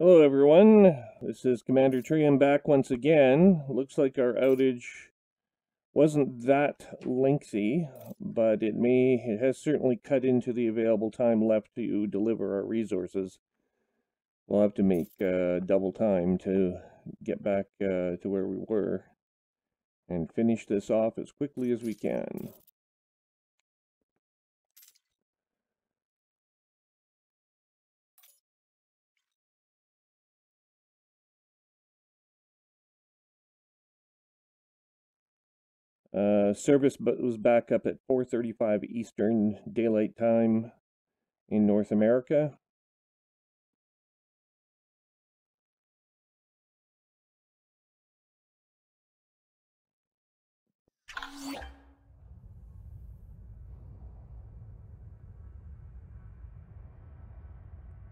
Hello everyone, this is Commander Trium back once again. Looks like our outage wasn't that lengthy, but it has certainly cut into the available time left to deliver our resources. We'll have to make double time to get back to where we were and finish this off as quickly as we can. Service was back up at 4:35 Eastern Daylight Time in North America.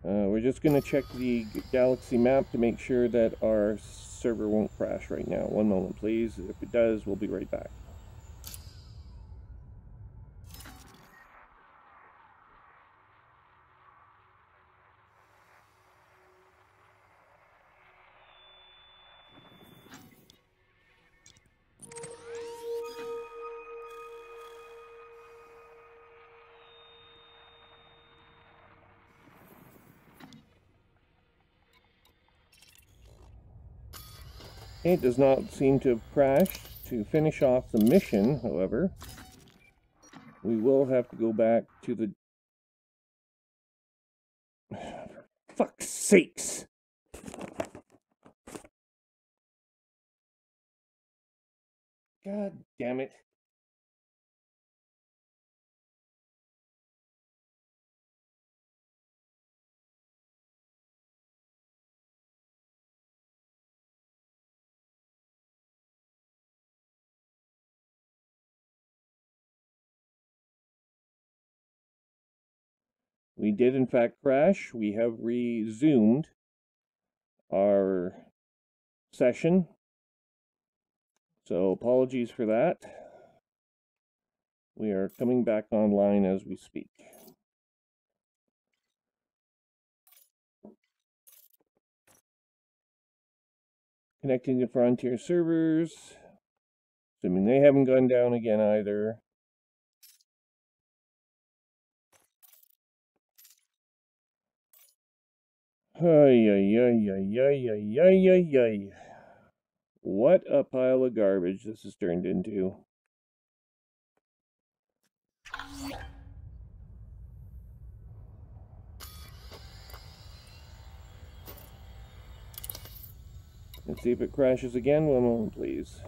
We're just going to check the galaxy map to make sure that our server won't crash right now. One moment, please. If it does, we'll be right back. It does not seem to have crashed. To finish off the mission, however, we will have to go back to the... For fuck's sakes! God damn it. We did in fact crash. We have resumed our session. So apologies for that. We are coming back online as we speak. Connecting to Frontier servers. Assuming they haven't gone down again either. Ay, ay, ay, ay, ay, ay, ay, ay, ay. What a pile of garbage this has turned into. Let's see if it crashes again. One moment, please.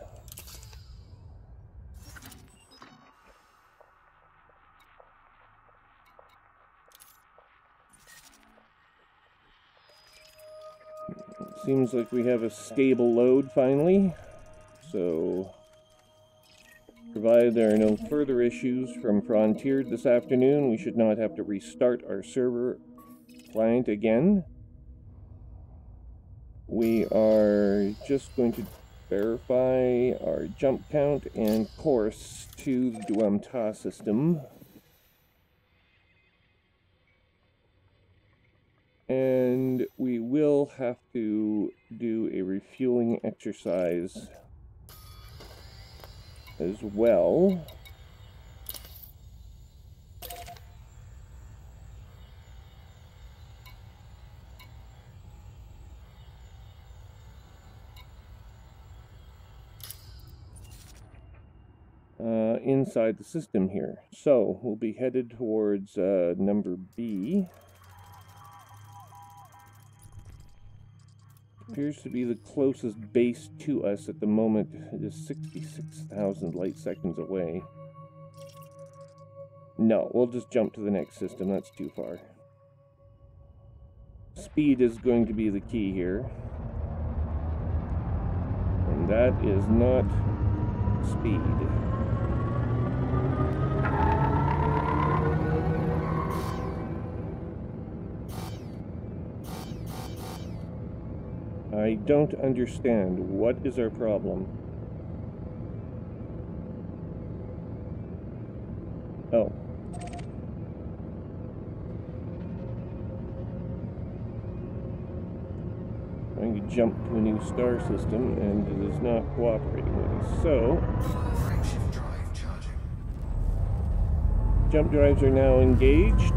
Seems like we have a stable load finally. So, provided there are no further issues from Frontier this afternoon, we should not have to restart our server client again. We are just going to verify our jump count and course to the Duamta system. And we will have to do a refueling exercise as well. Inside the system here. So we'll be headed towards number B. Appears to be the closest base to us at the moment. It is 66,000 light seconds away. No, we'll just jump to the next system. That's too far. Speed is going to be the key here. And that is not speed. I don't understand. What is our problem? Oh. trying to jump to a new star system, and it is not cooperating with us. So, jump drives are now engaged.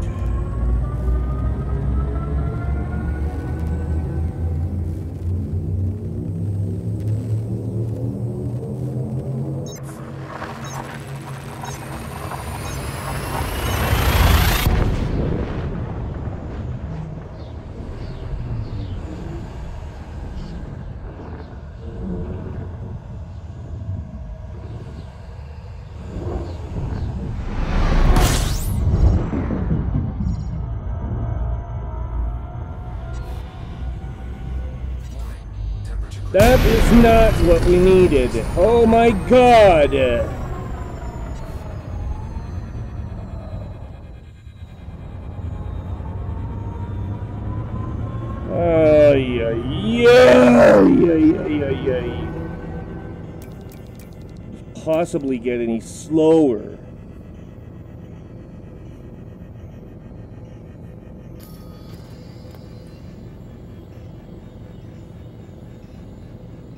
That is not what we needed. Oh my god! Possibly get any slower.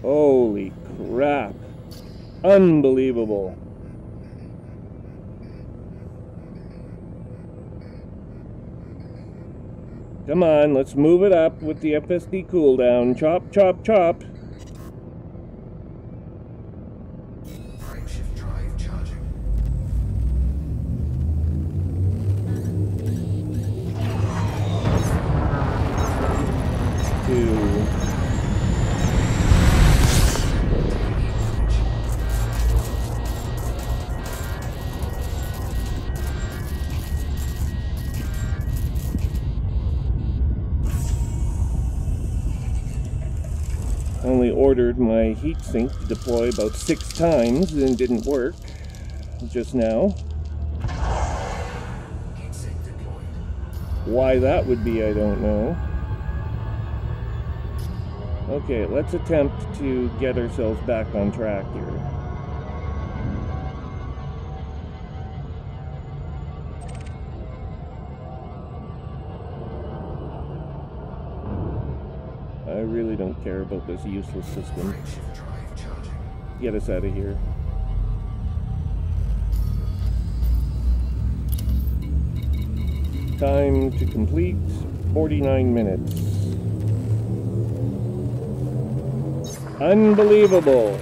Holy crap. Unbelievable. Come on, let's move it up with the FSD cooldown. Chop, chop, chop. Frameshift drive charging. 2. Only ordered my heatsink to deploy about 6 times and didn't work just now. Heatsink deployed. Why that would be, I don't know. Okay, let's attempt to get ourselves back on track here. I really don't care about this useless system. Frameshift drive charging. Get us out of here. Time to complete, 49 minutes. Unbelievable.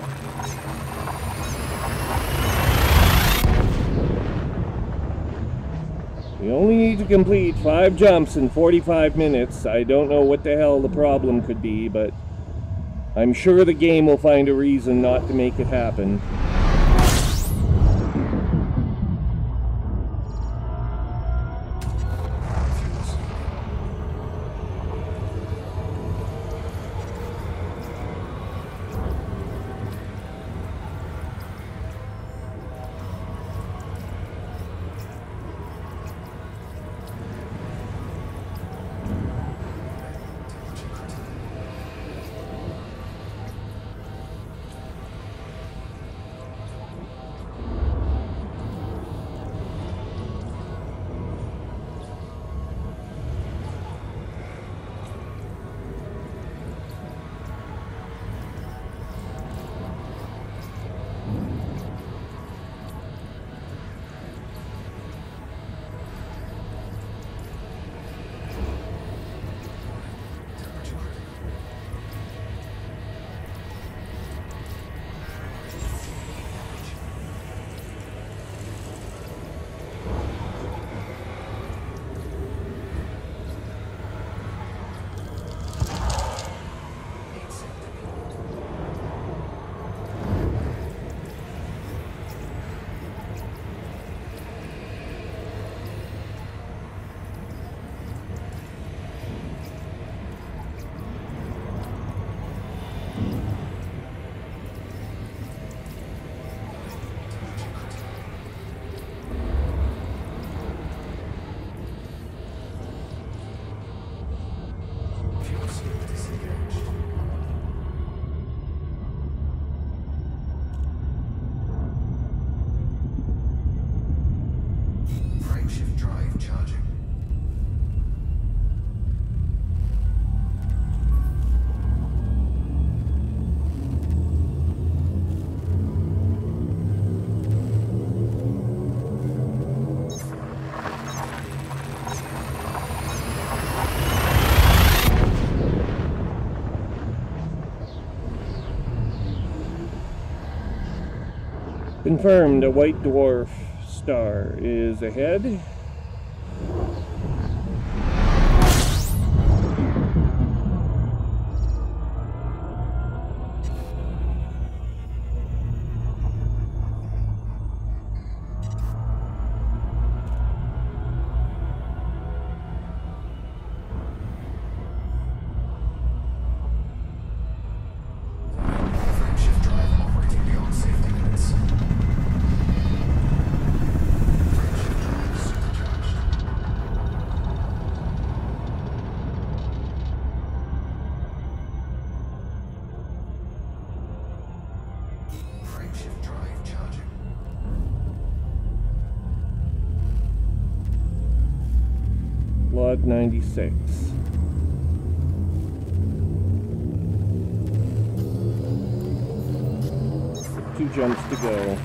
We only need to complete 5 jumps in 45 minutes. I don't know what the hell the problem could be, but I'm sure the game will find a reason not to make it happen. Confirmed, a white dwarf star is ahead. Frameshift drive operating beyond safety limits. Frameshift drive supercharged. Frameshift drive charging. Log 96. 2 jumps to go.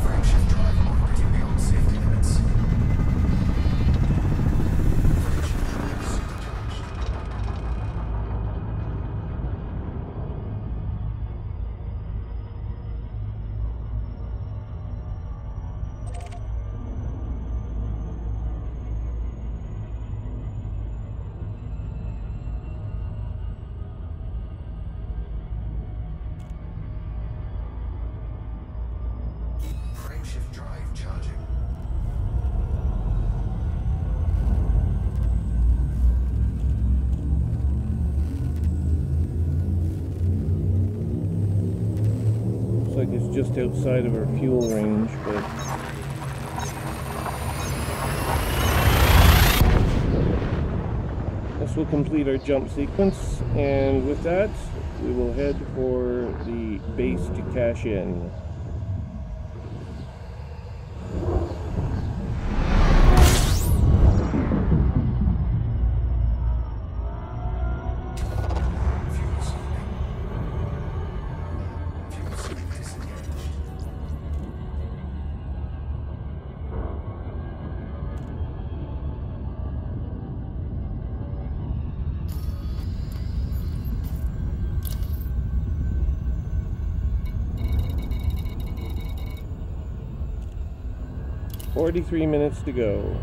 Frameshift drive operating beyond safety limits. Frameshift drive supercharged. Frameshift drive charging. Looks like it's just outside of our fuel range, but this will complete our jump sequence, and with that, we will head for the base to cash in. Fuel sweeping. Fuel sweep disengaged. "43 minutes to go."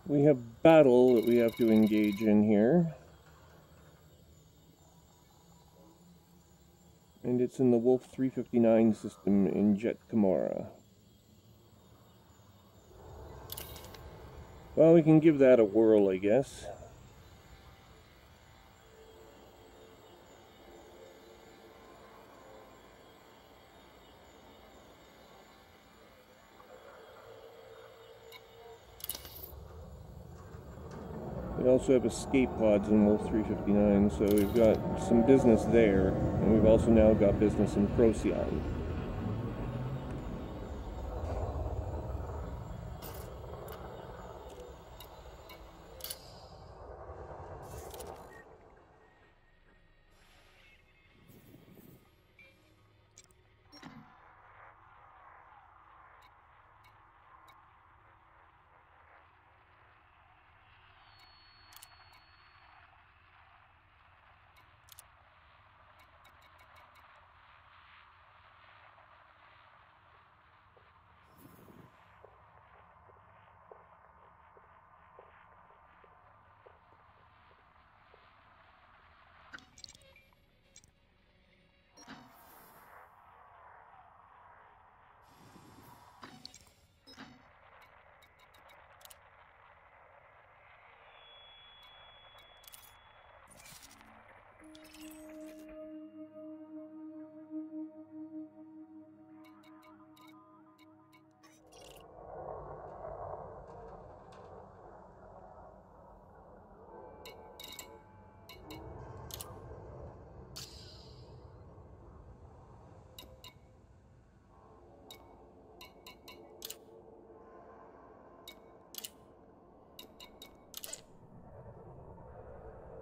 We have battle that we have to engage in here. And it's in the Wolf 359 system in Jet Kamara. Well, we can give that a whirl, I guess. We also have escape pods in Wolf 359, so we've got some business there, and we've also now got business in Procyon.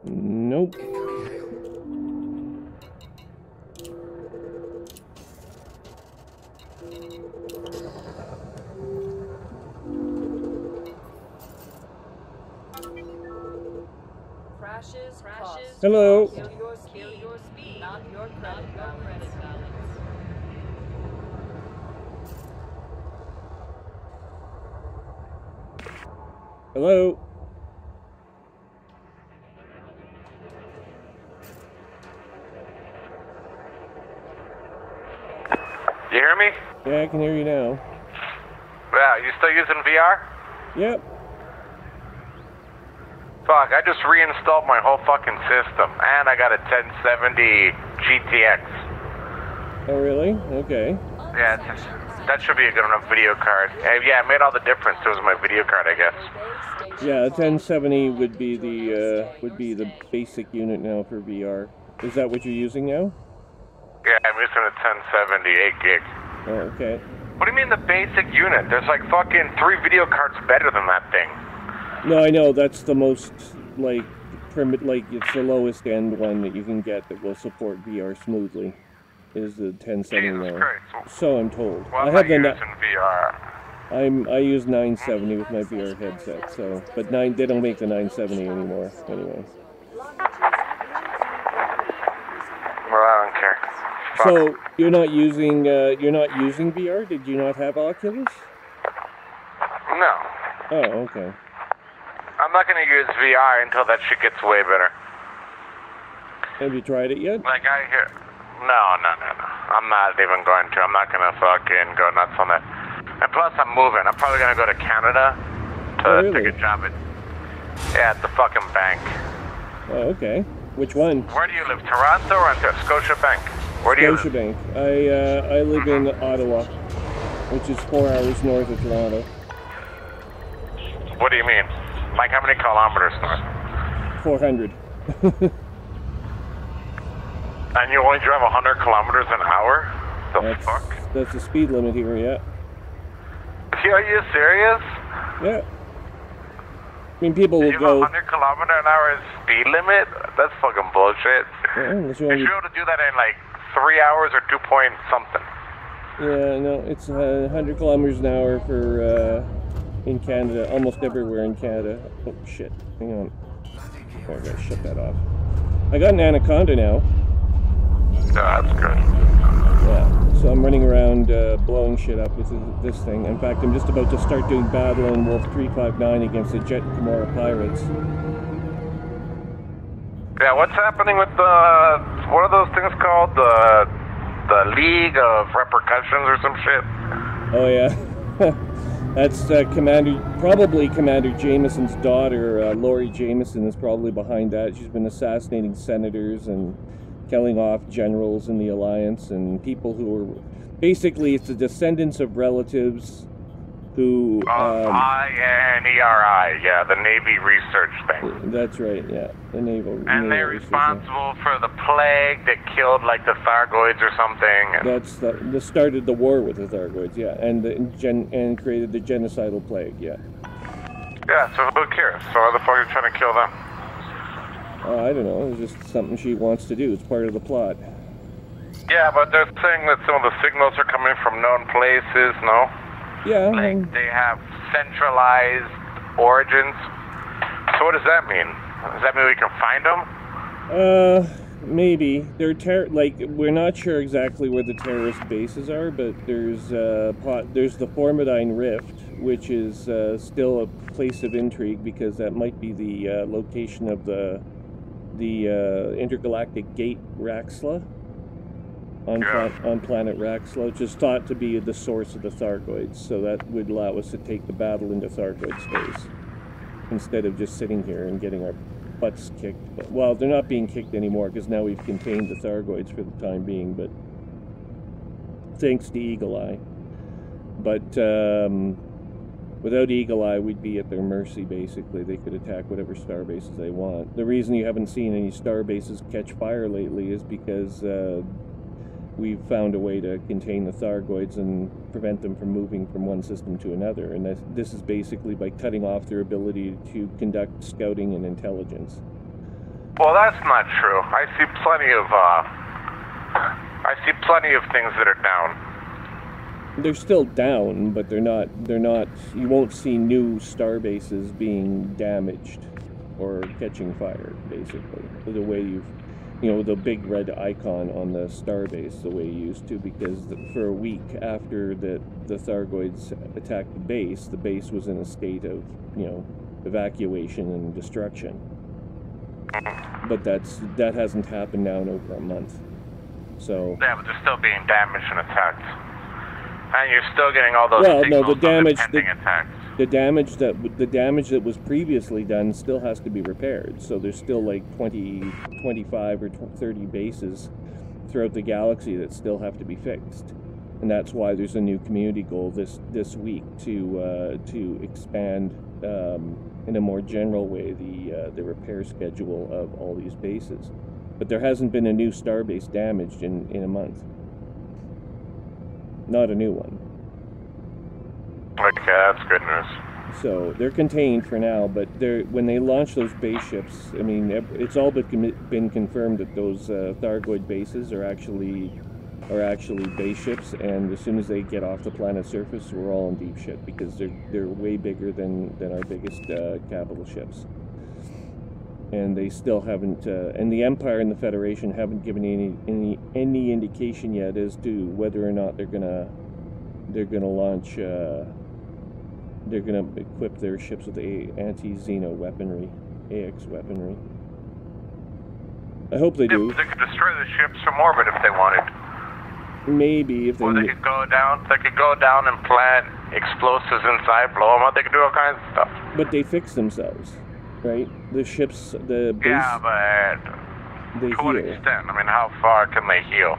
Nope. Crashes. Hello. Kill your speed, not your credit balance. Hello. hear me? Yeah, I can hear you now. Yeah, you still using VR? Yep. Fuck, I just reinstalled my whole fucking system, and I got a 1070 GTX. Oh, really? Okay. Yeah, that should be a good enough video card. Yeah, it made all the difference. It was my video card, I guess. Yeah, a 1070 would be the basic unit now for VR. Is that what you're using now? Yeah, I'm using a 1070 8 gig. Oh, okay. What do you mean the basic unit? There's like fucking 3 video cards better than that thing. No, I know that's the most like it's the lowest end one that you can get that will support VR smoothly. Is the 1070 Jesus now. Christ. So I'm told. Well, I I'm have not the using VR. I use 970 with my VR headset. So, but they don't make the 970 anymore. Anyway. Well, I don't care. Fuck. So you're not using VR? Did you not have Oculus? No. Oh, okay. I'm not gonna use VR until that shit gets way better. Have you tried it yet? Like I hear... No. I'm not even going to. I'm not gonna fucking go nuts on that. And plus, I'm moving. I'm probably gonna go to Canada to take a job at the fucking bank. Oh, okay. Which one? Where do you live? Toronto or Scotiabank? Where do you live? Scotiabank. I live in Ottawa, which is 4 hours north of Toronto. What do you mean? Like how many kilometers north? 400. And you only drive 100 kilometers an hour? The fuck? That's the speed limit here, yeah. Are you serious? Yeah. I mean, people will You go... 100 kilometer an hour speed limit? That's fucking bullshit. Yeah, You should be able to do that in like 3 hours or 2 point something. Yeah, no, it's 100 kilometers an hour for in Canada, almost everywhere in Canada. Oh shit! Hang on, oh, I gotta shut that off. I got an anaconda now. Yeah, that's good. Yeah, so I'm running around blowing shit up with this thing. In fact, I'm just about to start doing battle in Wolf 359 against the Jet Kimura pirates. Yeah, what's happening with the what are those things called? The League of Repercussions or some shit? Oh yeah. That's probably Commander Jameson's daughter, Lori Jameson, is probably behind that. She's been assassinating senators and killing off generals in the Alliance and people who are... Basically, it's the descendants of relatives who... INERI, yeah, the Navy Research thing. That's right, yeah. The Naval... And they're responsible for the plague that killed, like, the Thargoids or something. That's that started the war with the Thargoids, yeah, and created the genocidal plague, yeah. Yeah, so who cares? So why the fuck are you trying to kill them? I don't know, it's just something she wants to do. It's part of the plot. Yeah, but they're saying that some of the signals are coming from known places, no? Yeah. Like, they have centralized origins. So what does that mean? Does that mean we can find them? Maybe. They're we're not sure exactly where the terrorist bases are, but there's the Formidine Rift, which is still a place of intrigue because that might be the location of the intergalactic gate Raxla on planet Raxla, which is thought to be the source of the Thargoids. So that would allow us to take the battle into Thargoid space instead of just sitting here and getting our butts kicked. But, well, they're not being kicked anymore because now we've contained the Thargoids for the time being, but thanks to Eagle Eye. But without Eagle Eye, we'd be at their mercy, basically. They could attack whatever star bases they want. The reason you haven't seen any star bases catch fire lately is because we've found a way to contain the Thargoids and prevent them from moving from one system to another. And this is basically by cutting off their ability to conduct scouting and intelligence. Well, that's not true. I see plenty of things that are down. They're still down, but they're not, you won't see new star bases being damaged or catching fire, basically. The way the big red icon on the starbase, the way you used to, because for a week after the Thargoids attacked the base was in a state of, evacuation and destruction. But that hasn't happened now in over a month. So... Yeah, but they're still being damaged and attacked. And you're still getting all those Well, no, signals the damage, of the pending attacks. the damage that was previously done still has to be repaired. So there's still like 20, 25 or 30 bases throughout the galaxy that still have to be fixed. And that's why there's a new community goal this week to expand in a more general way the repair schedule of all these bases. But there hasn't been a new starbase damaged in a month. Not a new one. Okay, that's good news. So they're contained for now, but when they launch those base ships, I mean, it's all but been confirmed that those Thargoid bases are actually base ships, and as soon as they get off the planet's surface, we're all in deep shit because they're way bigger than our biggest capital ships. And they still haven't, and the Empire and the Federation haven't given any indication yet as to whether or not they're gonna launch. They're gonna equip their ships with anti-Xeno weaponry, AX weaponry. I hope they do. They could destroy the ships from orbit if they wanted. Maybe if they. Or they could go down. They could go down and plant explosives inside, blow them up. They could do all kinds of stuff. But they fix themselves, right? The ships, the base. Yeah, but to what extent? I mean, how far can they heal?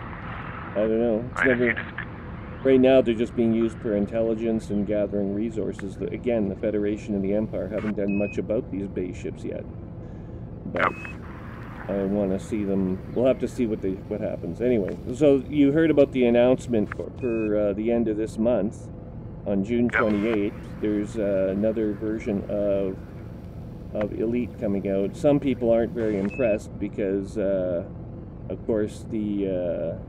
I don't know. It's never. Right now, they're just being used for intelligence and gathering resources. Again, the Federation and the Empire haven't done much about these base ships yet. But I want to see them. We'll have to see what happens. Anyway, so you heard about the announcement for the end of this month, on June 28th. There's another version of Elite coming out. Some people aren't very impressed because, of course, the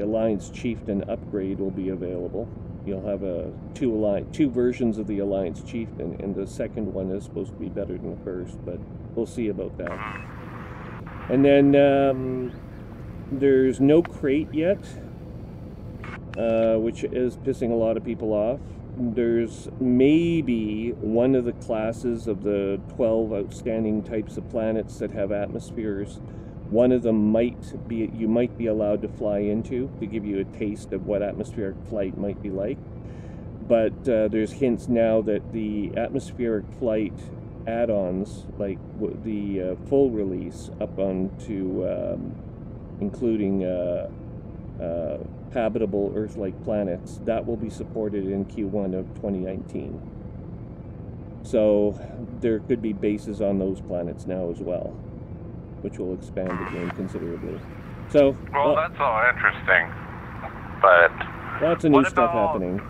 Alliance Chieftain upgrade will be available. You'll have two versions of the Alliance Chieftain, and the second one is supposed to be better than the first, but we'll see about that. And then there's no crate yet, which is pissing a lot of people off. There's maybe one of the classes of the 12 outstanding types of planets that have atmospheres. One of them you might be allowed to fly into to give you a taste of what atmospheric flight might be like. But there's hints now that the atmospheric flight add-ons, like the full release up onto including habitable Earth-like planets, that will be supported in Q1 of 2019. So there could be bases on those planets now as well, which will expand the game considerably. So, well, that's all interesting, but lots of new stuff happening.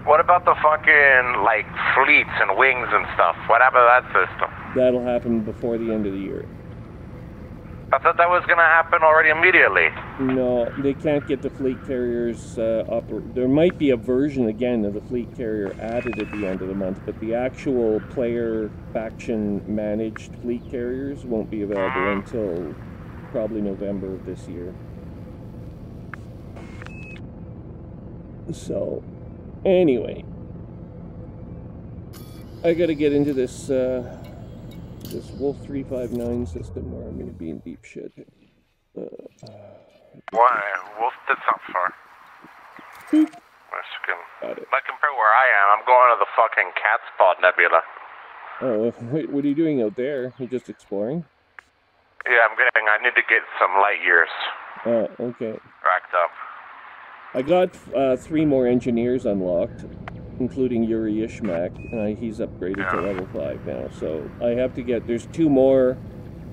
What about the fucking, like, fleets and wings and stuff? What happened to that system? That'll happen before the end of the year. I thought that was going to happen already immediately. No, they can't get the fleet carriers there might be a version, again, of the fleet carrier added at the end of the month, but the actual player faction-managed fleet carriers won't be available until probably November of this year. So, anyway, I gotta get into this this Wolf 359 system, or I'm gonna be in deep shit. Why? Wolf did something for. Got it. Like, compare where I am, I'm going to the fucking Cat Spot Nebula. Oh, wait, what are you doing out there? You're just exploring? Yeah, I need to get some light years. Oh, okay. Racked up. I got 3 more engineers unlocked, including Yuri Ishmak, and he's upgraded to level 5 now. So I have to get, there's 2 more.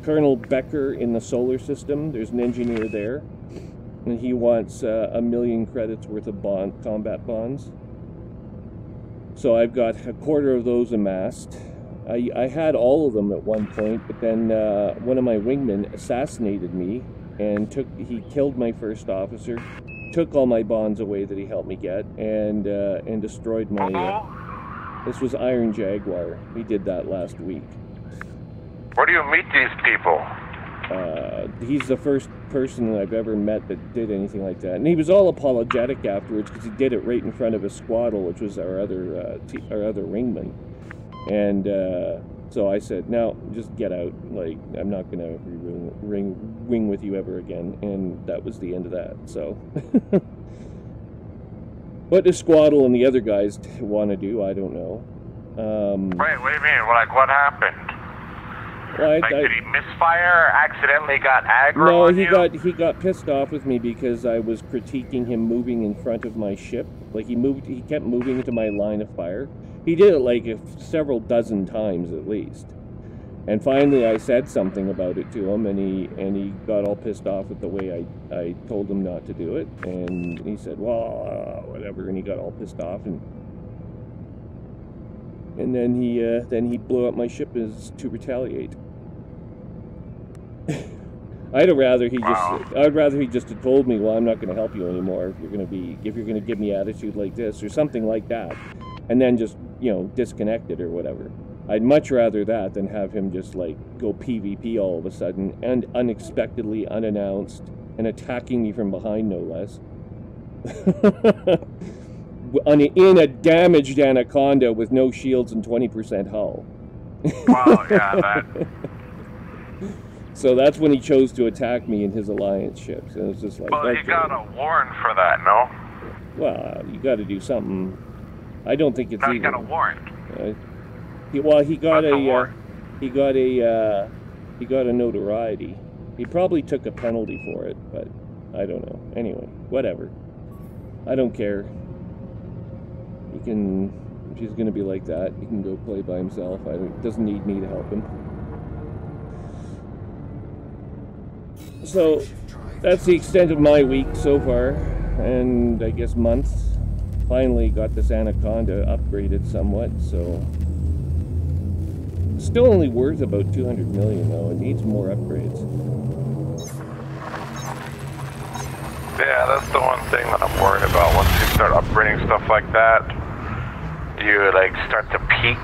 Colonel Becker in the solar system, there's an engineer there, and he wants 1 million credits worth of combat bonds. So I've got a quarter of those amassed. I had all of them at one point, but then one of my wingmen assassinated me, and he killed my first officer, took all my bonds away that he helped me get, and destroyed my... this was Iron Jaguar. He did that last week. Where do you meet these people? He's the first person that I've ever met that did anything like that. And he was all apologetic afterwards because he did it right in front of his squaddle, which was our other wingman. And so I said, no, just get out. Like, I'm not going to wing with you ever again. And that was the end of that. So What does Squaddle and the other guys want to do? I don't know. Wait, what do you mean? Like, what happened? Well, Did he misfire? Accidentally got aggro No, on he got pissed off with me because I was critiquing him moving in front of my ship. Like he kept moving into my line of fire. He did it like several dozen times at least. And finally, I said something about it to him, and he got all pissed off at the way I told him not to do it. And he said, "Well, whatever," and he got all pissed off, and then he blew up my ship as to retaliate. I'd rather he just had told me, "Well, I'm not going to help you anymore if you're going to give me attitude like this or something like that," and then just disconnect it or whatever. I'd much rather that than have him just like go PvP all of a sudden and unexpectedly unannounced and attacking me from behind, no less. In a damaged Anaconda with no shields and 20% hull. Wow, yeah, that. So that's when he chose to attack me in his alliance ships. And it was just like, Well, okay. he got a warrant for that, no? Well, you got to do something. I don't think it's No, he even. got a warrant. He got he got a notoriety. He probably took a penalty for it, but I don't know. Anyway, whatever. I don't care. He can. If he's going to be like that, he can go play by himself. Doesn't need me to help him. So that's the extent of my week so far, and I guess months. Finally got this Anaconda upgraded somewhat, so still only worth about 200 million though. It needs more upgrades. Yeah, that's the one thing that I'm worried about. Once you start upgrading stuff like that, you like start to peak.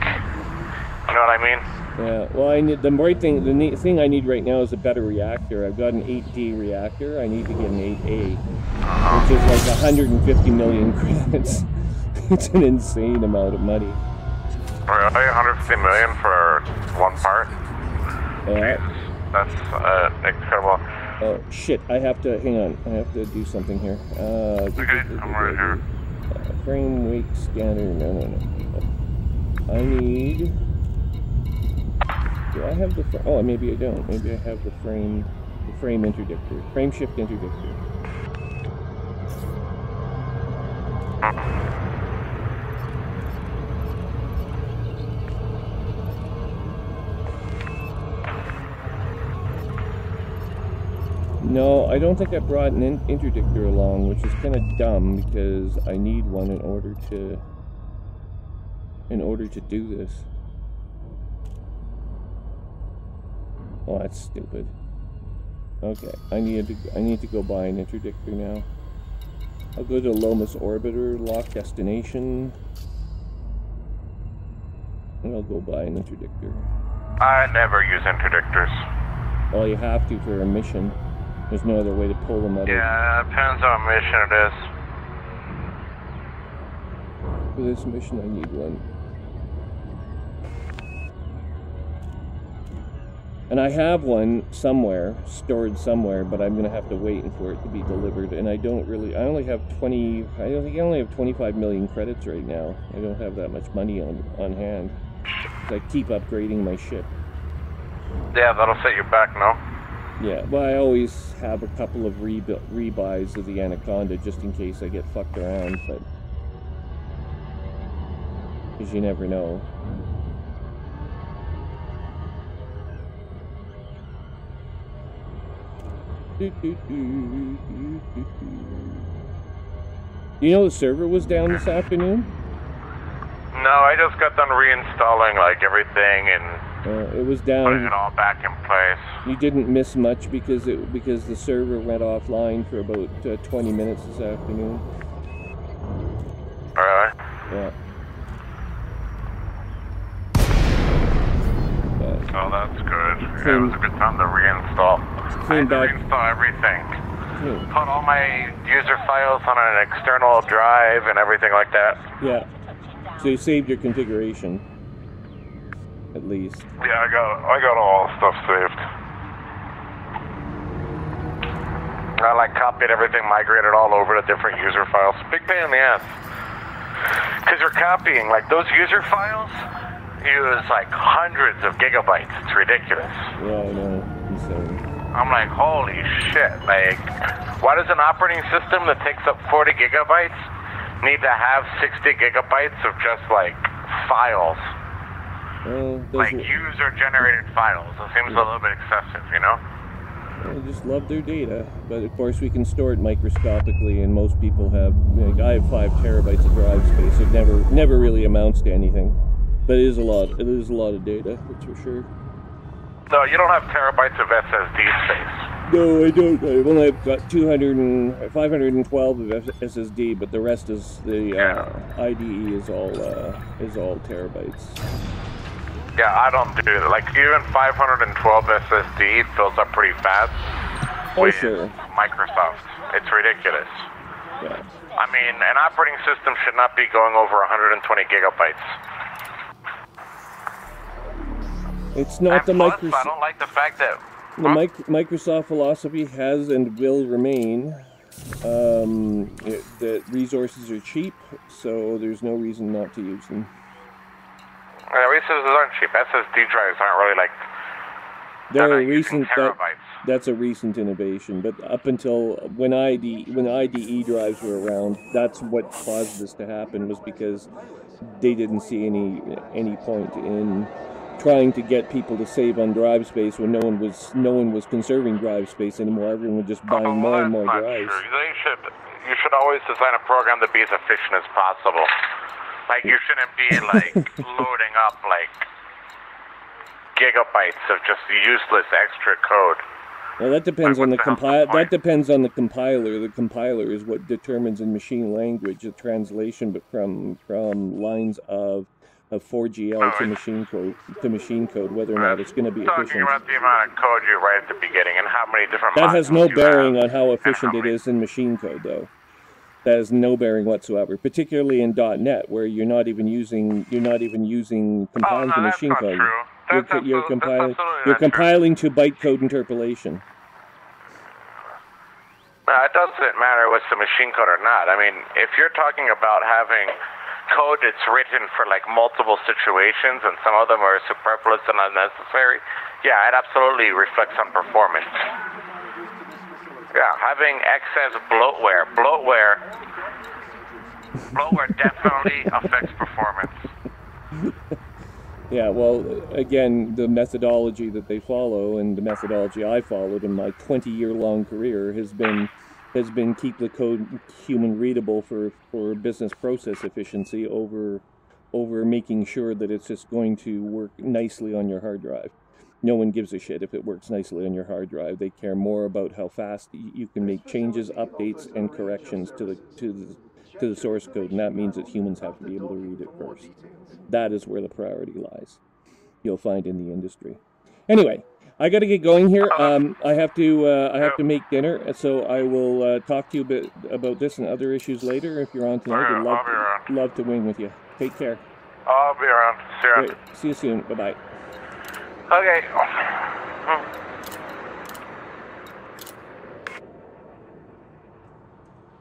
You know what I mean? Yeah. Well, I need the neat thing I need right now is a better reactor. I've got an 8D reactor. I need to get an 8A, which is like 150 million credits. It's an insane amount of money. Really? 150 million for one part? Yeah. That's incredible. Oh shit! I have to hang on. I have to do something here. Okay, I'm right here. Frame weight scanner. No. I need. Do I have the? Oh, maybe I don't. Maybe I have the frame interdictor, frame shift interdictor. No, I don't think I brought an interdictor along, which is kind of dumb because I need one in order to do this. Oh, that's stupid. Okay, I need to go buy an interdictor now. I'll go to Lomas Orbiter, lock destination, and I'll go buy an interdictor. I never use interdictors. Well, you have to for a mission. There's no other way to pull them out. Yeah, it depends on what mission it is. For this mission, I need one. And I have one somewhere, stored somewhere, but I'm going to have to wait for it to be delivered. And I only have 25 million credits right now. I don't have that much money on hand. So I keep upgrading my ship. Yeah, that'll set you back, no? Yeah, well, I always have a couple of rebuys of the Anaconda just in case I get fucked around, but because you never know. You know the server was down this afternoon? No, I just got done reinstalling like everything and it was down. putting it all back in place. You didn't miss much because the server went offline for about 20 minutes this afternoon. Really? Yeah. Oh, that's good. Yeah, it was a good time to reinstall. I had to reinstall everything. Put all my user files on an external drive and everything like that. Yeah. So you saved your configuration, at least. Yeah, I got all the stuff saved. I like copied everything, migrated all over to different user files. Big pain in the ass. Because you're copying, like, those user files use, like, hundreds of gigabytes. It's ridiculous. Yeah, I know. Insane. I'm like, holy shit, like, why does an operating system that takes up 40 gigabytes need to have 60 gigabytes of just, like, files? Well, Like, user-generated files. It seems a little bit excessive, you know? They just love their data, but of course we can store it microscopically, and most people have. Like, I have 5 terabytes of drive space. It never really amounts to anything, but it is a lot. It is a lot of data, that's for sure. No, you don't have terabytes of SSD space. No, I don't. I've only got 512 of SSD, but the rest is the IDE is all terabytes. Yeah, I don't do that. Like, even 512 SSD fills up pretty fast with sure. Microsoft. It's ridiculous. Yeah. I mean, an operating system should not be going over 120 gigabytes. It's not the plus, Microsoft. I don't like the fact that The Microsoft philosophy has and will remain that resources are cheap, so there's no reason not to use them. Resources aren't cheap. SSD drives aren't really like. They're a recent. Terabytes. That's a recent innovation, but up until when IDE drives were around, that's what caused this to happen. Was because they didn't see any point in trying to get people to save on drive space when no one was conserving drive space anymore. Everyone was just buying more and more drives. True. You should always design a program to be as efficient as possible. Like, you shouldn't be like loading up like gigabytes of just useless extra code. Well, that depends on the compiler. That depends on the compiler. The compiler is what determines in machine language the translation, but from lines of 4GL to machine code, whether or not it's going to be efficient. Talking about the amount of code you write at the beginning and how many different. That has no bearing on how efficient it is in machine code, though. That has no bearing whatsoever, particularly in .NET, where you're not even using compiling to machine code. You're compiling to bytecode interpolation. No, it doesn't matter what's the machine code or not. I mean, if you're talking about having code that's written for like multiple situations and some of them are superfluous and unnecessary, yeah, it absolutely reflects on performance. Yeah, having excess bloatware definitely affects performance. Yeah, well, again, the methodology that they follow and the methodology I followed in my 20-year-long career has been keep the code human readable for business process efficiency over making sure that it's just going to work nicely on your hard drive. No one gives a shit if it works nicely on your hard drive. They care more about how fast you can make changes, updates, and corrections to the source code, and that means that humans have to be able to read it first. That is where the priority lies. You'll find in the industry. Anyway, I got to get going here. I have to make dinner, so I will talk to you a bit about this and other issues later. If you're on tonight, I'd love to wing with you. Take care. I'll be around. See you. Great. See you soon. Bye bye. Okay.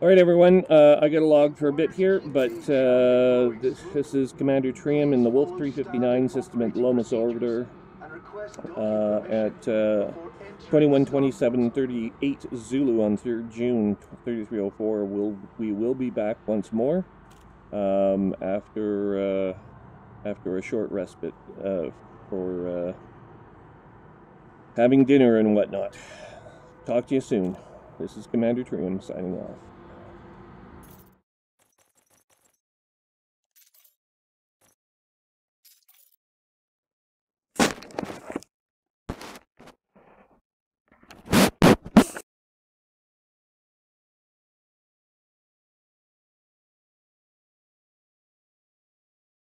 All right, everyone. I got a log for a bit here, but this is Commander Trium in the Wolf 359 system at Lomas Orbiter at 21:27:38 Zulu on 3rd June 3304. We will be back once more after a short respite for having dinner and whatnot. Talk to you soon. This is Commander Trium signing off.